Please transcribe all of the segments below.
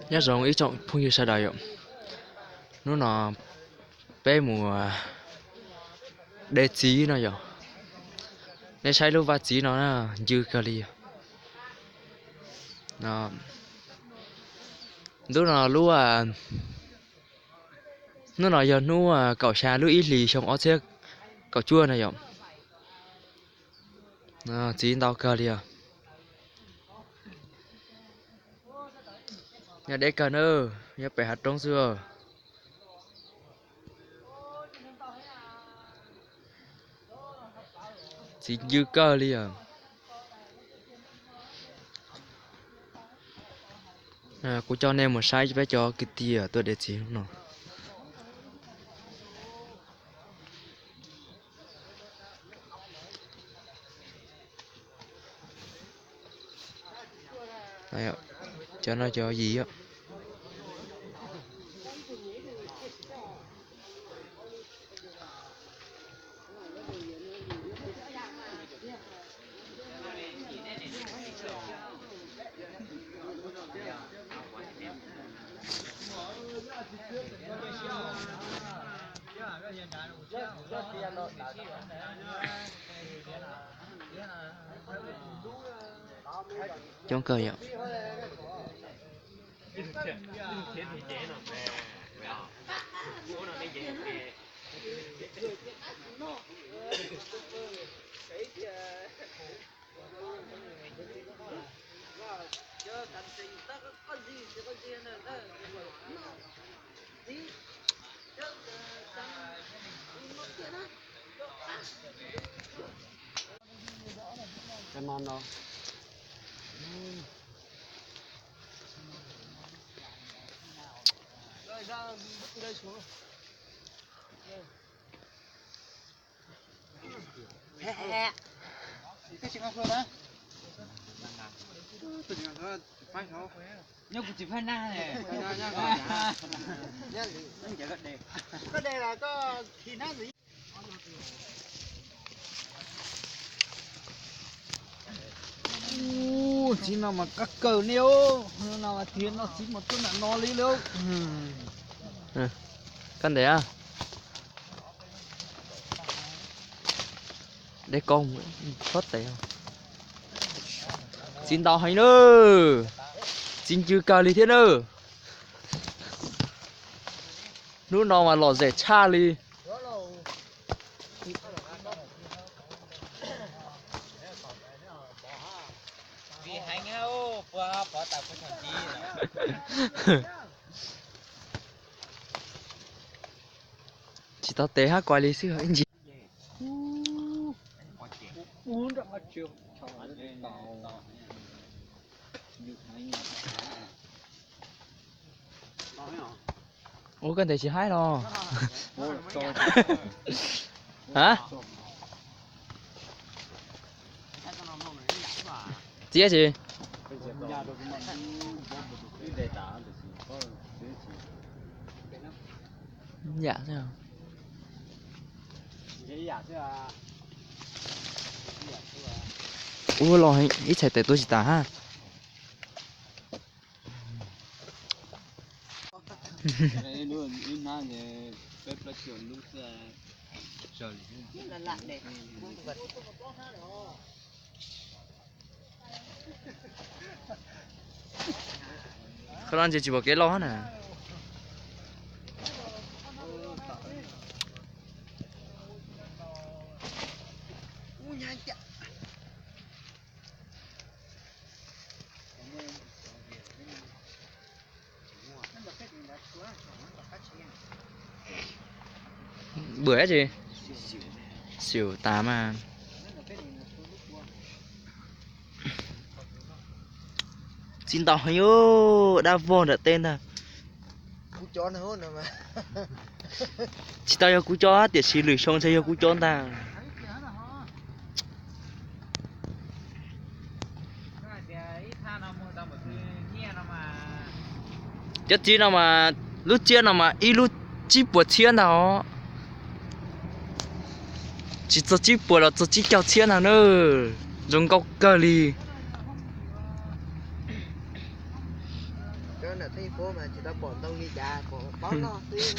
nhớ rằng ý trọng phong như sao đại ạ nó bé mùa đế chí nó vậy để sai lúc vắt chí nó là dư cả đi nó lúc nào giờ cậu xa lúc ít lì trong ó chiếc cậu chua này vậy nó chí tao cả đi à nhà để cả nữa nhà phải hạt trong xưa chí dư cả đi à cô cho nên một size bé cho cái tia tôi để chí nó đây ạ cho nó cho gì á trong cờ ạ cái món đó đây xuống cái chuyện gì đó nhớ chỉ phải na này cái đây là có thì nó gì chỉ nào mà các cờ nêu nào mà tiền nó chỉ một chút là nó lý đâu căn đấy à để con thoát tay không xin tao hay nữa xin chưa cao lý thế nữa lúc nào mà lò rẻ cha đi vì hành nhau bỏ tập cái thằng gì chỉ tao té hát quay lý xưa anh gì uống rất là chiều ủa cái này chỉ hai rồi hả chị á chị dạ sao ủa lo hay ít chạy tới tôi chỉ tả ha không ăn chỉ bảo cái lo nè bữa gì xỉu 8 à xin tao hay ơ đã vô được tên à cú chó nó hôn rồi mà chỉ tao cho cú chó tiệt xì lười xong cho cú chó ta chất chi nào mà lúc chia nào mà ít lúc chỉ buộc chia nào chỉ cho chỉ buộc là cho chỉ kéo chia nào nữa dùng góc cơ li cho là thành phố mà chỉ ta bọn tao đi trà có báo lo tiền.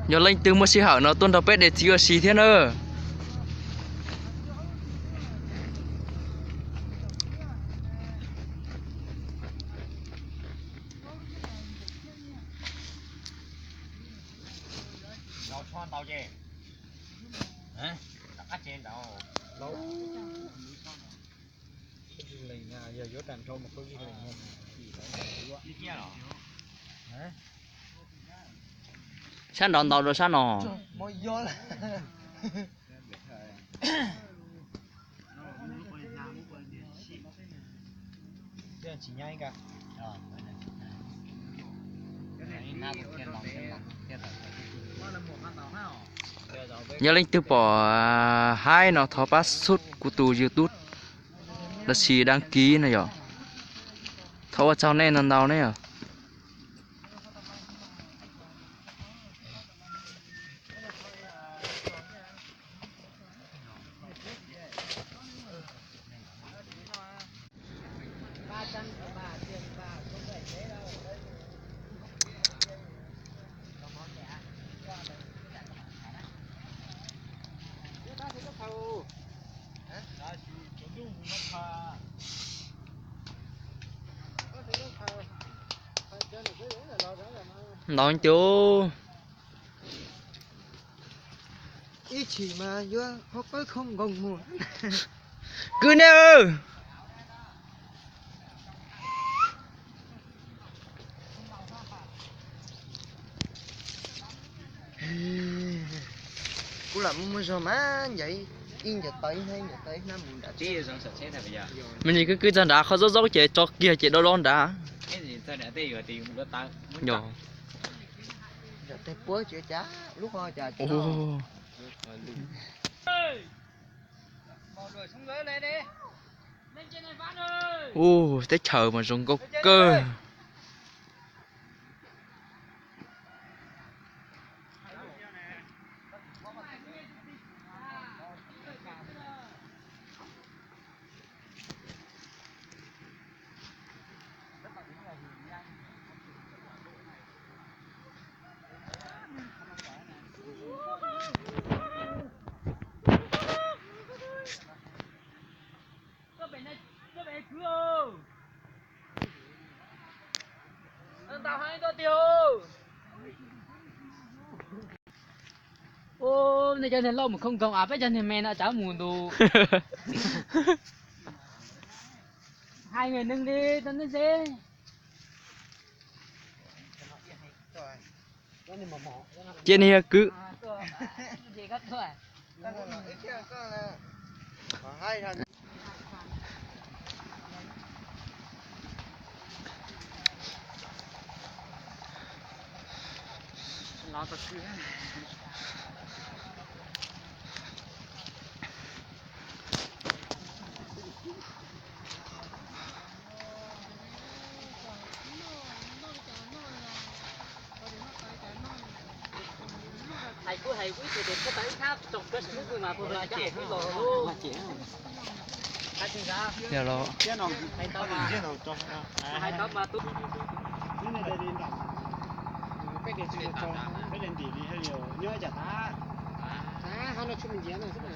nhớ lên từ một xí hảo nó tuân đầu pet để chỉ ở xí thế nữa. Nó cho tao chứ. Hả? Tao trên đâu. Đâu. Lình à giờ vô đàn trâu một cái gì lình hơn. Đi kia rồi. Hả? Sao đòn tàu rồi sao nọ? Mới vô là. Đây chỉ nhanh cả. Rồi. Cái này na một cái lòng cái lòng cái rồi. nhớ lên từ bỏ hai nó thọ pass suốt của tù YouTube là xì đăng ký này rồi thọ vào trong này lần đầu này à. Nói chú Ý chỉ mà vô họ có không gồng mùa. cứ nêu Cũng làm mua rồi má vậy yên giờ tới hay giờ tới nó mình đã Tí rồi sợ chết này bây giờ. mình nhìn cứ chân đá khó dốc dốc chế cho kia chế đo lon đá Cái gì sao để tí rồi thì một tao. nhỏ. giờ tới bữa chữa chá lúc ho chả chữa. Ô Mọi người xuống dưới lên đi. Lên trên này Văn ơi. ô tới chờ mà dùng có cơ. Tao hai tôi tiêu. Ô, này cho nên lâu mà không công áp ấy cho nên mẹ nó cháu mùn đồ. Hai người nâng đi, tao nói dễ. Trên này cứ Gì gắt thôi. Hai thằng Nó thật sự. Thầy quý thì được cái tới khác trong cái sự của mà vừa chạy cái lò luôn. Thầy xin ra. giờ nó Thầy tao mà. Thầy tao mà tôi. cái điện thoại cho cái điện thoại đi hay nhiều nhớ chả ta. À, hắn nó chụp mình diễn này rất là